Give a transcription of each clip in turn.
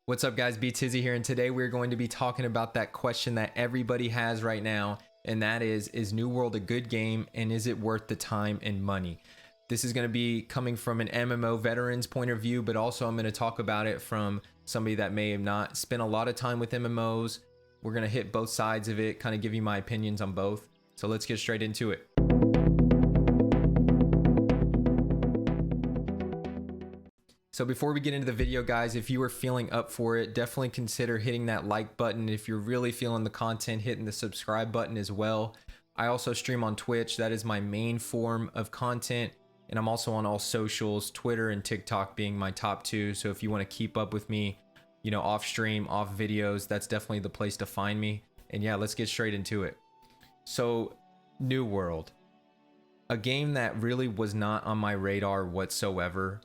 What's up, guys? B Tizzy here, and today we're going to be talking about that question that everybody has right now, and that is New World a good game, and is it worth the time and money? This is going to be coming from an MMO veteran's point of view, but also I'm going to talk about it from somebody that may have not spent a lot of time with MMOs. We're going to hit both sides of it, kind of give you my opinions on both. So let's get straight into it. So before we get into the video, guys, if you are feeling up for it, definitely consider hitting that like button. If you're really feeling the content, hitting the subscribe button as well. I also stream on Twitch. That is my main form of content. And I'm also on all socials, Twitter and TikTok being my top two. So if you want to keep up with me, you know, off stream, off videos, that's definitely the place to find me. And yeah, let's get straight into it. So New World, a game that really was not on my radar whatsoever.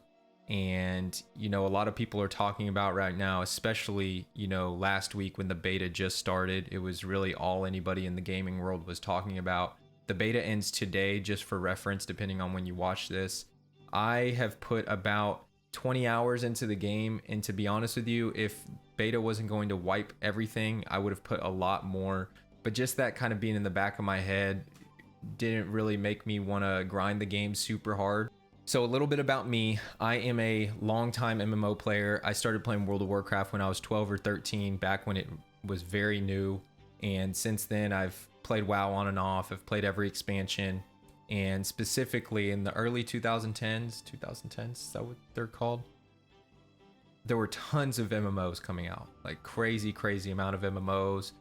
And, you know, a lot of people are talking about right now, especially, you know, last week when the beta just started, it was really all anybody in the gaming world was talking about. The beta ends today, just for reference, depending on when you watch this. I have put about 20 hours into the game, and to be honest with you, if beta wasn't going to wipe everything, I would have put a lot more. But just that kind of being in the back of my head didn't really make me want to grind the game super hard. So a little bit about me. I am a longtime MMO player. I started playing World of Warcraft when I was 12 or 13, back when it was very new. And since then, I've played WoW on and off. I've played every expansion. And specifically in the early 2010s, is that what they're called? There were tons of MMOs coming out, like crazy amount of MMOs.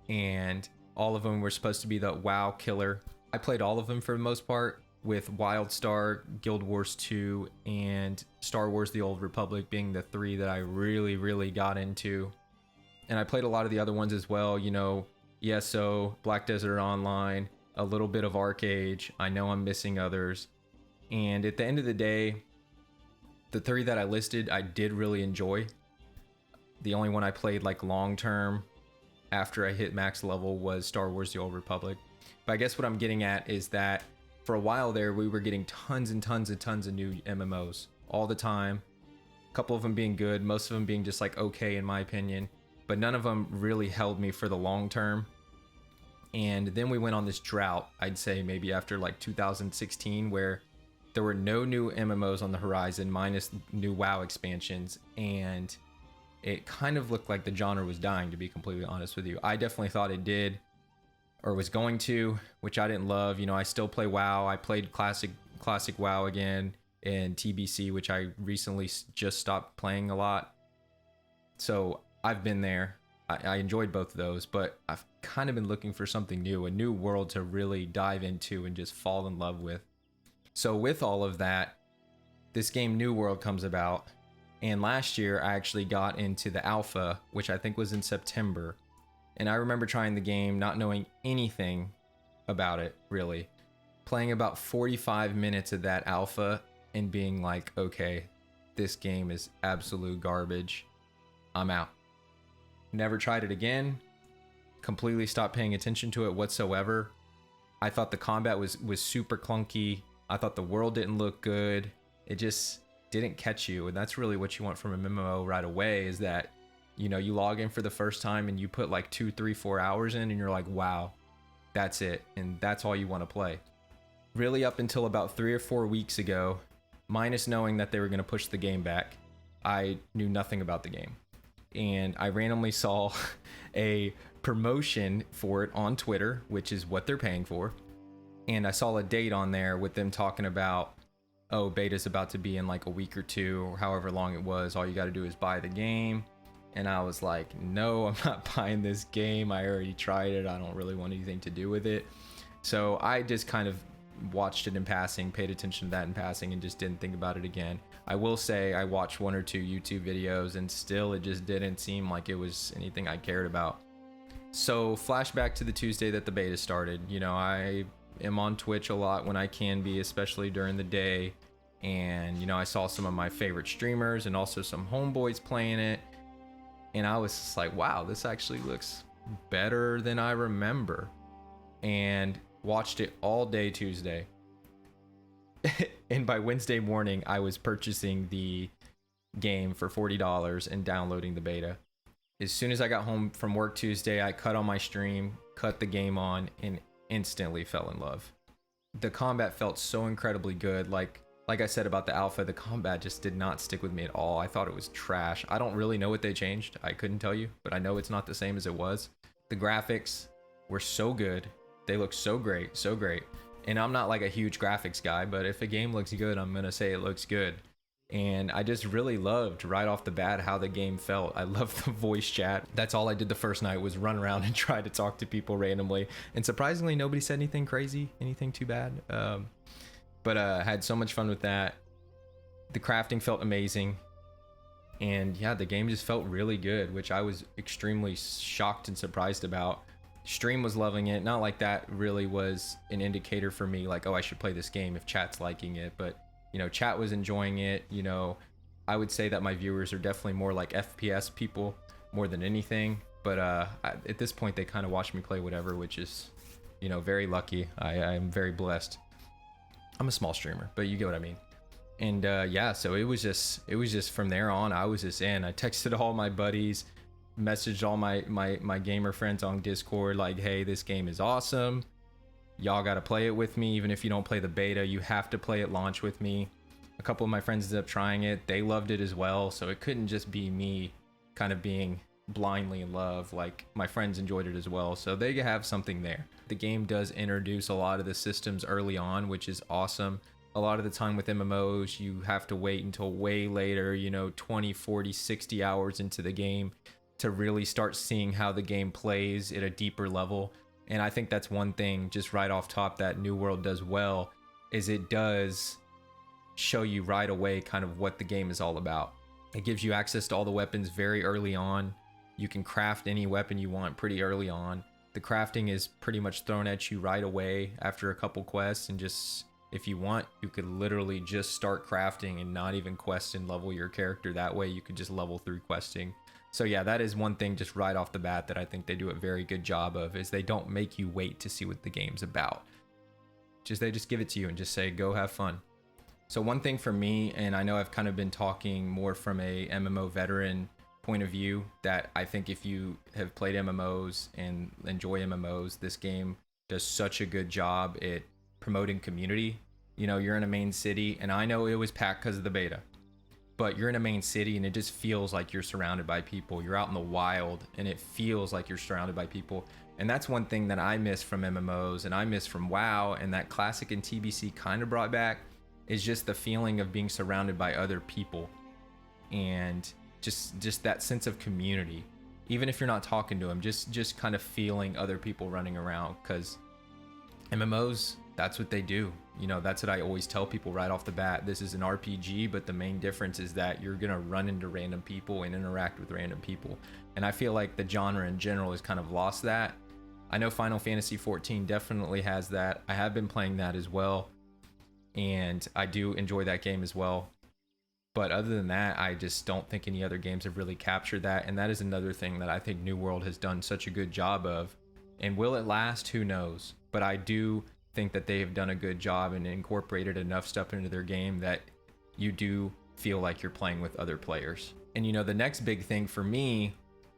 And all of them were supposed to be the WoW killer. I played all of them for the most part, with WildStar, Guild Wars 2, and Star Wars The Old Republic being the three that I really got into. And I played a lot of the other ones as well, you know, ESO, Black Desert Online, a little bit of Arcade. I know I'm missing others. And at the end of the day, the three that I listed, I did really enjoy. The only one I played like long term after I hit max level was Star Wars The Old Republic. But I guess what I'm getting at is that for a while there, we were getting tons and tons of new MMOs all the time. A couple of them being good, most of them being just like okay in my opinion, but none of them really held me for the long term. And then we went on this drought, I'd say maybe after like 2016, where there were no new MMOs on the horizon minus new WoW expansions, and it kind of looked like the genre was dying, to be completely honest with you. I definitely thought it did, or was going to, which I didn't love. You know, I still play WoW. I played classic WoW again, and TBC, which I recently just stopped playing a lot. So I've been there. I enjoyed both of those, but I've kind of been looking for something new, a new world to really dive into and just fall in love with. So with all of that, this game New World comes about, and last year I actually got into the alpha, which I think was in September. And I remember trying the game, not knowing anything about it, really. Playing about 45 minutes of that alpha and being like, okay, this game is absolute garbage. I'm out. Never tried it again. Completely stopped paying attention to it whatsoever. I thought the combat was super clunky. I thought the world didn't look good. It just didn't catch you. And that's really what you want from a MMO right away, is that, you know, you log in for the first time and you put like 2, 3, 4 hours in and you're like, wow, that's it. And that's all you want to play. Really up until about 3 or 4 weeks ago, minus knowing that they were going to push the game back, I knew nothing about the game. And I randomly saw a promotion for it on Twitter, which is what they're paying for. And I saw a date on there with them talking about, oh, beta's about to be in like a week or two, or however long it was. All you got to do is buy the game. And I was like, no, I'm not buying this game. I already tried it. I don't really want anything to do with it. So I just kind of watched it in passing, paid attention to that in passing, and just didn't think about it again. I will say I watched 1 or 2 YouTube videos, and still it just didn't seem like it was anything I cared about. So flashback to the Tuesday that the beta started. You know, I am on Twitch a lot when I can be, especially during the day. And, you know, I saw some of my favorite streamers and also some homeboys playing it. And I was just like, wow, this actually looks better than I remember. And watched it all day Tuesday. And by Wednesday morning, I was purchasing the game for $40 and downloading the beta. As soon as I got home from work Tuesday, I cut on my stream, cut the game on, and instantly fell in love. The combat felt so incredibly good. Like I said about the alpha, the combat just did not stick with me at all. I thought it was trash. I don't really know what they changed. I couldn't tell you, but I know it's not the same as it was. The graphics were so good. They look so great, so great. And I'm not like a huge graphics guy, but if a game looks good, I'm gonna say it looks good. And I just really loved right off the bat how the game felt. I loved the voice chat. That's all I did the first night was run around and try to talk to people randomly. And surprisingly, nobody said anything crazy, anything too bad. But had so much fun with that. The crafting felt amazing. And yeah, the game just felt really good, which I was extremely shocked and surprised about. Stream was loving it. Not like that really was an indicator for me, like, oh, I should play this game if chat's liking it. But you know, chat was enjoying it. You know, I would say that my viewers are definitely more like FPS people more than anything. But at this point, they kind of watch me play whatever, which is, you know, very lucky. I'm very blessed. I'm a small streamer, but you get what I mean. And yeah, so it was just from there on, I was just in. I texted all my buddies, messaged all my gamer friends on Discord, like, hey, this game is awesome. Y'all got to play it with me. Even if you don't play the beta, you have to play at launch with me. A couple of my friends ended up trying it. They loved it as well. So it couldn't just be me kind of being blindly in love. Like, my friends enjoyed it as well. So they have something there. The game does introduce a lot of the systems early on, which is awesome. A lot of the time with MMOs, you have to wait until way later, you know, 20, 40, 60 hours into the game to really start seeing how the game plays at a deeper level. And I think that's one thing just right off top that New World does well, is it does show you right away kind of what the game is all about. It gives you access to all the weapons very early on. You can craft any weapon you want pretty early on. The crafting is pretty much thrown at you right away after a couple quests, and just, if you want, you could literally just start crafting and not even quest and level your character. That way you could just level through questing. So yeah, that is one thing just right off the bat that I think they do a very good job of, is they don't make you wait to see what the game's about. They just give it to you and just say, go have fun. So one thing for me, and I know I've kind of been talking more from a MMO veteran point of view, that I think if you have played MMOs and enjoy MMOs, this game does such a good job at promoting community. You know, you're in a main city, and I know it was packed because of the beta, but you're in a main city and it just feels like you're surrounded by people. You're out in the wild and it feels like you're surrounded by people. And that's one thing that I miss from MMOs and I miss from WoW, and that Classic and TBC kind of brought back, is just the feeling of being surrounded by other people and just that sense of community. Even if you're not talking to them, just kind of feeling other people running around, because MMOs, that's what they do. You know, that's what I always tell people right off the bat. This is an RPG, but the main difference is that you're going to run into random people and interact with random people. And I feel like the genre in general has kind of lost that. I know Final Fantasy XIV definitely has that. I have been playing that as well, and I do enjoy that game as well. But other than that, I just don't think any other games have really captured that. And that is another thing that I think New World has done such a good job of. And will it last? Who knows? But I do think that they have done a good job and incorporated enough stuff into their game that you do feel like you're playing with other players. And you know, the next big thing for me,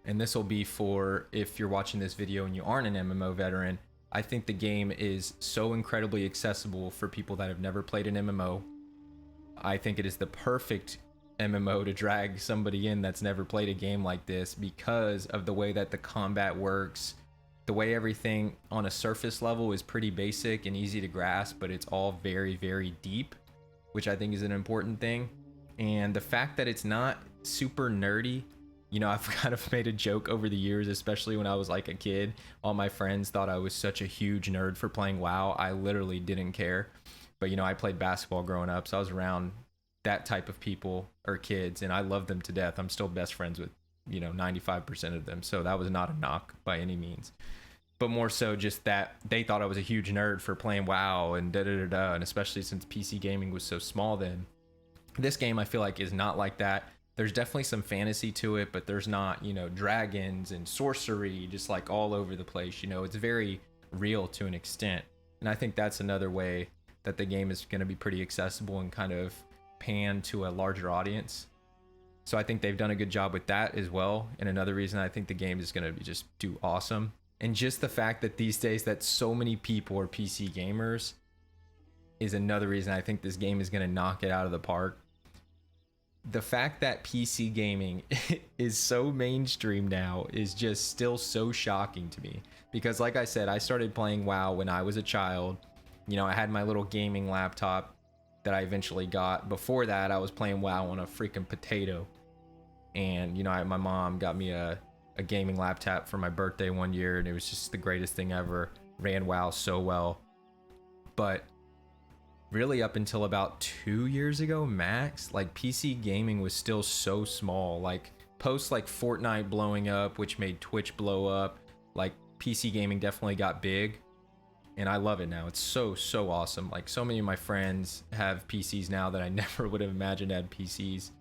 and this will be for if you're watching this video and you aren't an MMO veteran, I think the game is so incredibly accessible for people that have never played an MMO. I think it is the perfect MMO to drag somebody in that's never played a game like this, because of the way that the combat works. The way everything on a surface level is pretty basic and easy to grasp, but it's all very, very deep, which I think is an important thing. And the fact that it's not super nerdy, you know, I've kind of made a joke over the years, especially when I was like a kid. All my friends thought I was such a huge nerd for playing WoW. I literally didn't care. But, you know, I played basketball growing up, so I was around that type of people or kids, and I love them to death. I'm still best friends with, you know, 95% of them. So that was not a knock by any means. But more so just that they thought I was a huge nerd for playing WoW and da-da-da-da, and especially since PC gaming was so small then. This game, I feel like, is not like that. There's definitely some fantasy to it, but there's not, you know, dragons and sorcery just like all over the place. You know, it's very real to an extent. And I think that's another way that the game is going to be pretty accessible and kind of pan to a larger audience. So I think they've done a good job with that as well. And another reason I think the game is going to just do awesome. And just the fact that these days that so many people are PC gamers is another reason I think this game is going to knock it out of the park. The fact that PC gaming is so mainstream now is just still so shocking to me. Because like I said, I started playing WoW when I was a child. You know, I had my little gaming laptop that I eventually got. Before that, I was playing WoW on a freaking potato. And, you know, my mom got me a gaming laptop for my birthday one year, and it was just the greatest thing ever. Ran WoW so well. But really up until about 2 years ago max, like PC gaming was still so small. Like post like Fortnite blowing up, which made Twitch blow up, like PC gaming definitely got big, and I love it now. It's so awesome. Like so many of my friends have PCs now that I never would have imagined had PCs.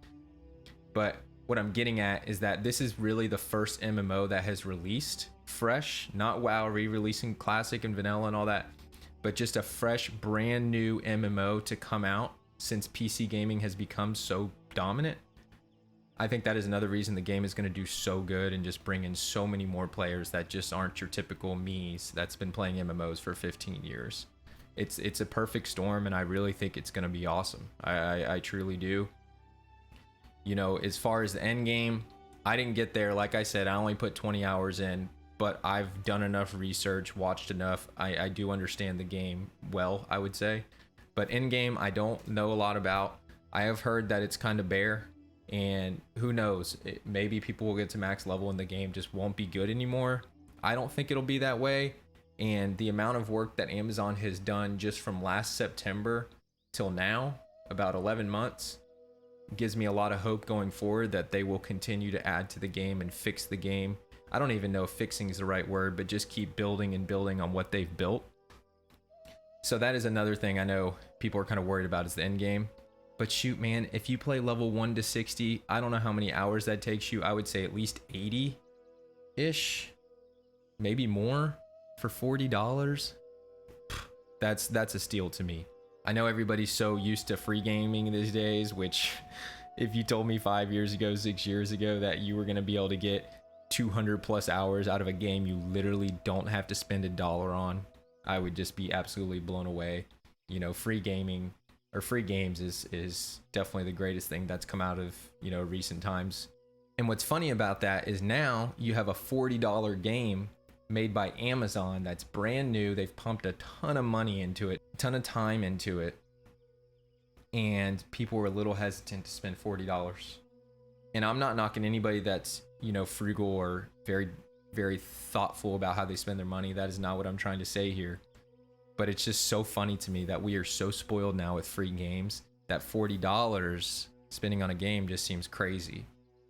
But what I'm getting at is that this is really the first MMO that has released fresh, not WoW re-releasing classic and vanilla and all that, but just a fresh, brand new MMO to come out since PC gaming has become so dominant. I think that is another reason the game is going to do so good and just bring in so many more players that just aren't your typical me's that's been playing MMOs for 15 years. It's a perfect storm, and I really think it's going to be awesome. I truly do. You know, as far as the end game, I didn't get there. Like I said, I only put 20 hours in, but I've done enough research, watched enough. I do understand the game well, I would say. But end game, I don't know a lot about. I have heard that it's kind of bare, and who knows, maybe people will get to max level and the game just won't be good anymore. I don't think it'll be that way. And the amount of work that Amazon has done just from last September till now, about 11 months, gives me a lot of hope going forward that they will continue to add to the game and fix the game. I don't even know if fixing is the right word, but just keep building and building on what they've built. So that is another thing I know people are kind of worried about, is the end game. But shoot, man, if you play level 1 to 60, I don't know how many hours that takes you. I would say at least 80-ish, maybe more, for $40. That's a steal to me. I know everybody's so used to free gaming these days, which if you told me 5 years ago, 6 years ago that you were going to be able to get 200 plus hours out of a game you literally don't have to spend $1 on, I would just be absolutely blown away. You know, free gaming or free games is definitely the greatest thing that's come out of, you know, recent times. And what's funny about that is now you have a $40 game made by Amazon that's brand new. They've pumped a ton of money into it, a ton of time into it, and people were a little hesitant to spend $40. And I'm not knocking anybody that's, you know, frugal or very thoughtful about how they spend their money. That is not what I'm trying to say here. But it's just so funny to me that we are so spoiled now with free games that $40 spending on a game just seems crazy.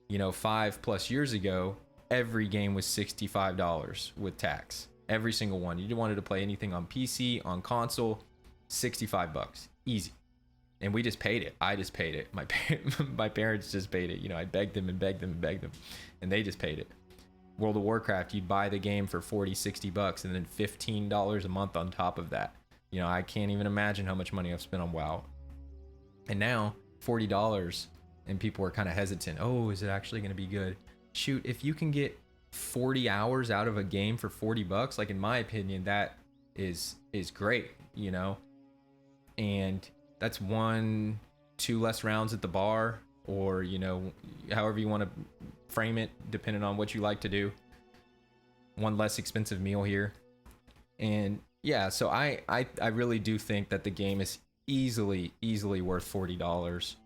You know, 5+ years ago, every game was $65 with tax. Every single one. You wanted to play anything on PC, on console, $65. Easy. And we just paid it. I just paid it. My parents just paid it. You know, I begged them and begged them and begged them, and they just paid it. World of Warcraft, you'd buy the game for $40-$60 and then $15 a month on top of that. You know, I can't even imagine how much money I've spent on WoW. And now $40, and people are kind of hesitant. Oh, is it actually going to be good? Shoot, if you can get 40 hours out of a game for $40, like in my opinion, that is great, you know. And that's 1-2 less rounds at the bar, or, you know, however you want to frame it, depending on what you like to do. One less expensive meal here. And yeah, so I really do think that the game is easily worth $40,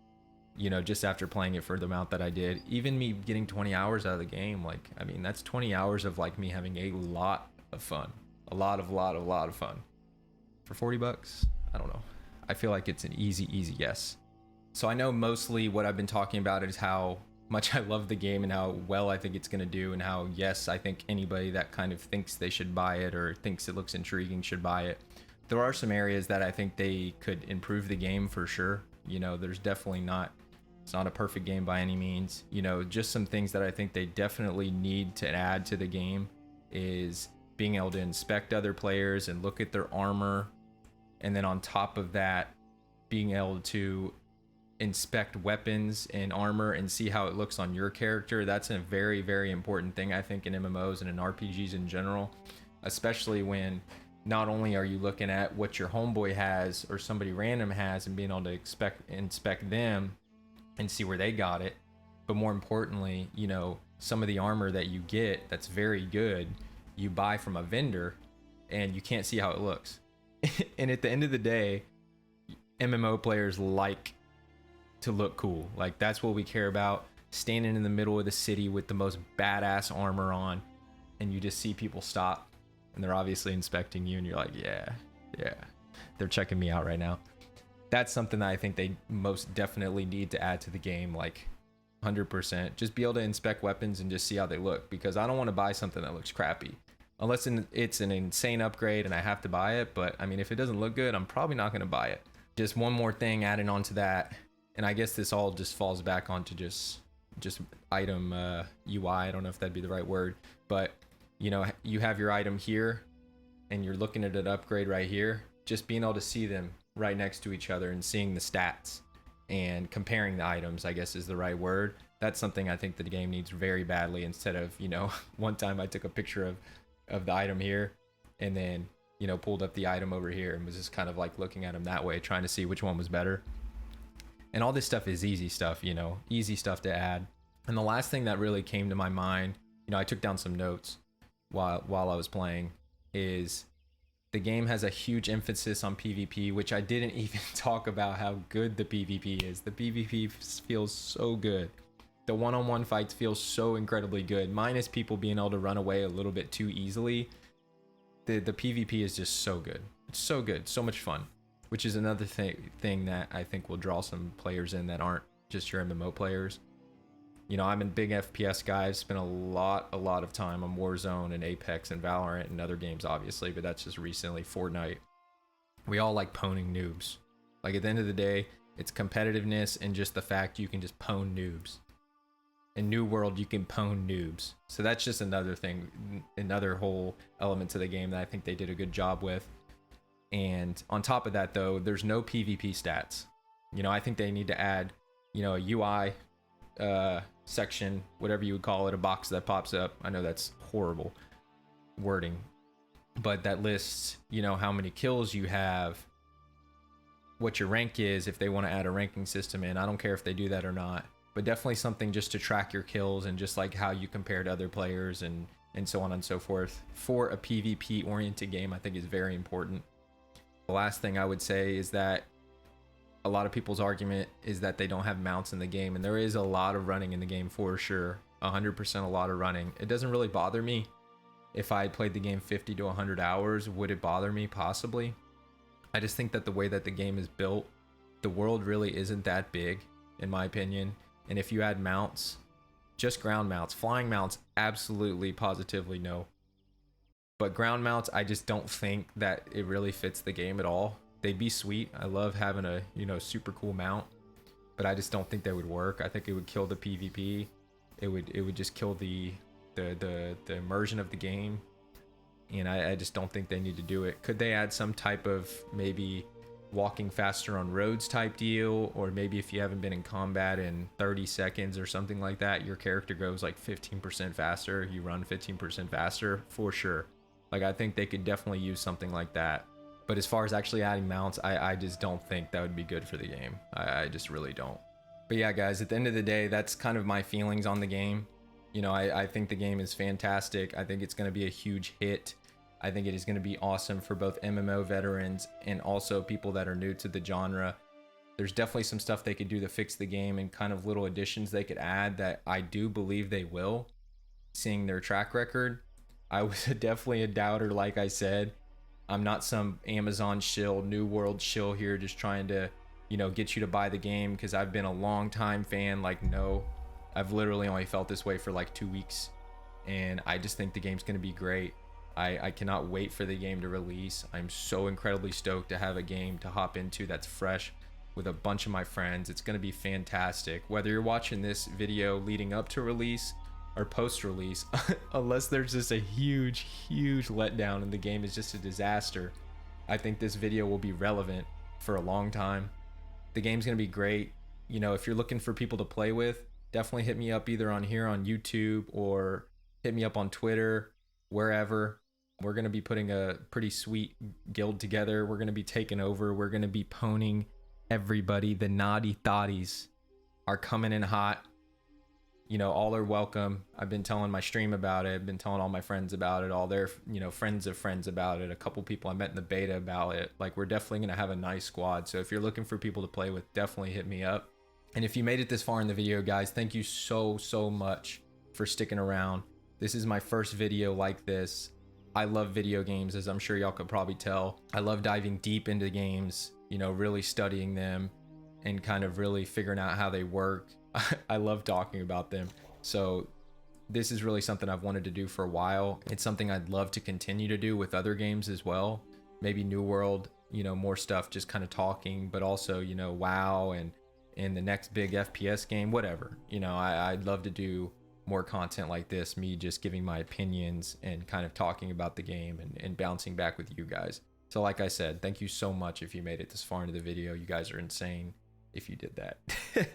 you know, just after playing it for the amount that I did. Even me getting 20 hours out of the game, like, I mean, that's 20 hours of like me having a lot of fun. A lot of fun. For $40, I don't know. I feel like it's an easy yes. So I know mostly what I've been talking about is how much I love the game and how well I think it's going to do, and how, yes, I think anybody that kind of thinks they should buy it or thinks it looks intriguing should buy it. There are some areas that I think they could improve the game for sure. You know, there's definitely it's not a perfect game by any means. You know, just some things that I think they definitely need to add to the game is being able to inspect other players and look at their armor. And then on top of that, being able to inspect weapons and armor and see how it looks on your character. That's a very, very important thing, I think, in MMOs and in RPGs in general, especially when not only are you looking at what your homeboy has or somebody random has and being able to inspect them and see where they got it, but more importantly, you know, some of the armor that you get that's very good, you buy from a vendor and you can't see how it looks. And at the end of the day, MMO players like to look cool. Like, that's what we care about. Standing in the middle of the city with the most badass armor on, and you just see people stop and they're obviously inspecting you and you're like, yeah, they're checking me out right now. That's something that I think they most definitely need to add to the game, like 100%. Just be able to inspect weapons and just see how they look, because I don't want to buy something that looks crappy unless it's an insane upgrade and I have to buy it. But I mean, if it doesn't look good, I'm probably not going to buy it. Just one more thing adding on to that, and I guess this all just falls back onto just item UI. I don't know if that'd be the right word, but you know, you have your item here and you're looking at an upgrade right here. Just being able to see them right next to each other and seeing the stats and comparing the items, I guess is the right word. That's something I think the game needs very badly, instead of, you know, one time I took a picture of the item here and then, you know, pulled up the item over here and was just kind of like looking at them that way, trying to see which one was better. And all this stuff is easy stuff, you know, easy stuff to add. And the last thing that really came to my mind, you know, I took down some notes while I was playing, is the game has a huge emphasis on PvP, which I didn't even talk about how good the PvP is. The PvP feels so good. The one-on-one fights feel so incredibly good, minus people being able to run away a little bit too easily. The PvP is just so good. It's so good, so much fun, which is another thing that I think will draw some players in that aren't just your MMO players. You know, I'm a big FPS guy. I've spent a lot of time on Warzone and Apex and Valorant and other games, obviously, but that's just recently. Fortnite. We all like pwning noobs. Like, at the end of the day, it's competitiveness and just the fact you can just pwn noobs. In New World, you can pwn noobs. So that's just another thing, another whole element to the game that I think they did a good job with. And on top of that, though, there's no PvP stats. You know, I think they need to add, you know, a UI section, whatever you would call it, a box that pops up. I know that's horrible wording, but that lists, you know, how many kills you have, what your rank is, if they want to add a ranking system in. I don't care if they do that or not, but definitely something just to track your kills and just like how you compare to other players and so on and so forth. For a PvP oriented game, I think is very important. The last thing I would say is that a lot of people's argument is that they don't have mounts in the game, and there is a lot of running in the game for sure. 100% a lot of running. It doesn't really bother me. If I played the game 50 to 100 hours, would it bother me? Possibly. I just think that the way that the game is built, the world really isn't that big, in my opinion. And if you add mounts, just ground mounts, flying mounts, absolutely, positively no. But ground mounts, I just don't think that it really fits the game at all. They'd be sweet. I love having a, you know, super cool mount, but I just don't think they would work. I think it would kill the PvP. It would just kill the immersion of the game. And I just don't think they need to do it. Could they add some type of maybe walking faster on roads type deal, or maybe if you haven't been in combat in 30 seconds or something like that, your character goes like 15% faster, you run 15% faster, for sure. Like, I think they could definitely use something like that. But as far as actually adding mounts, I just don't think that would be good for the game. I just really don't. But yeah, guys, at the end of the day, that's kind of my feelings on the game. You know, I think the game is fantastic. I think it's going to be a huge hit. I think it is going to be awesome for both MMO veterans and also people that are new to the genre. There's definitely some stuff they could do to fix the game and kind of little additions they could add that I do believe they will, seeing their track record. I was definitely a doubter, like I said. I'm not some Amazon shill, New World shill here just trying to, you know, get you to buy the game because I've been a long time fan. Like, no, I've literally only felt this way for like 2 weeks, and I just think the game's going to be great. I cannot wait for the game to release. I'm so incredibly stoked to have a game to hop into that's fresh with a bunch of my friends. It's going to be fantastic. Whether you're watching this video leading up to release or post-release, unless there's just a huge letdown and the game is just a disaster, I think this video will be relevant for a long time. The game's going to be great. you know, if you're looking for people to play with, definitely hit me up either on here on YouTube or hit me up on Twitter, wherever. We're going to be putting a pretty sweet guild together. We're going to be taking over. We're going to be pwning everybody. The naughty thotties are coming in hot. You know, all are welcome. I've been telling my stream about it. I've been telling all my friends about it, all their, you know, friends of friends about it. A couple people I met in the beta about it. Like, we're definitely going to have a nice squad. So if you're looking for people to play with, definitely hit me up. And if you made it this far in the video, guys, thank you so much for sticking around. This is my first video like this. I love video games, as I'm sure y'all could probably tell. I love diving deep into games, you know, really studying them and kind of really figuring out how they work. I love talking about them. So this is really something I've wanted to do for a while. It's something I'd love to continue to do with other games as well. Maybe New World, you know, more stuff, just kind of talking, but also, you know, WoW and the next big FPS game, whatever. You know, I'd love to do more content like this, me just giving my opinions and kind of talking about the game and bouncing back with you guys. So like I said, thank you so much if you made it this far into the video. You guys are insane if you did that.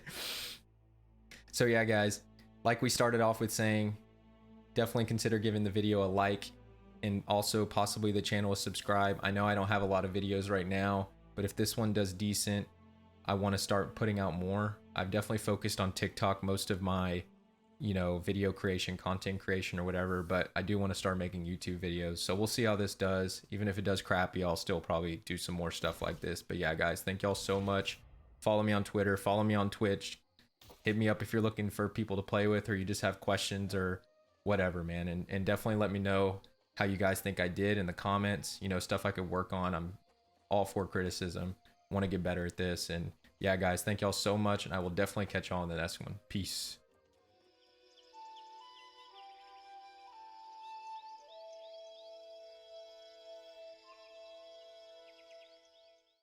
So yeah, guys, like we started off with saying, definitely consider giving the video a like and also possibly the channel a subscribe. I know I don't have a lot of videos right now, but if this one does decent, I want to start putting out more. I've definitely focused on TikTok most of my, you know, video creation, content creation or whatever, but I do want to start making YouTube videos. So we'll see how this does. Even if it does crappy, I'll still probably do some more stuff like this. But yeah, guys, thank y'all so much. Follow me on Twitter, follow me on Twitch. Hit me up if you're looking for people to play with or you just have questions or whatever, man. And definitely let me know how you guys think I did in the comments, you know, stuff I could work on. I'm all for criticism. Want to get better at this. And yeah, guys, thank y'all so much. And I will definitely catch y'all on the next one. Peace.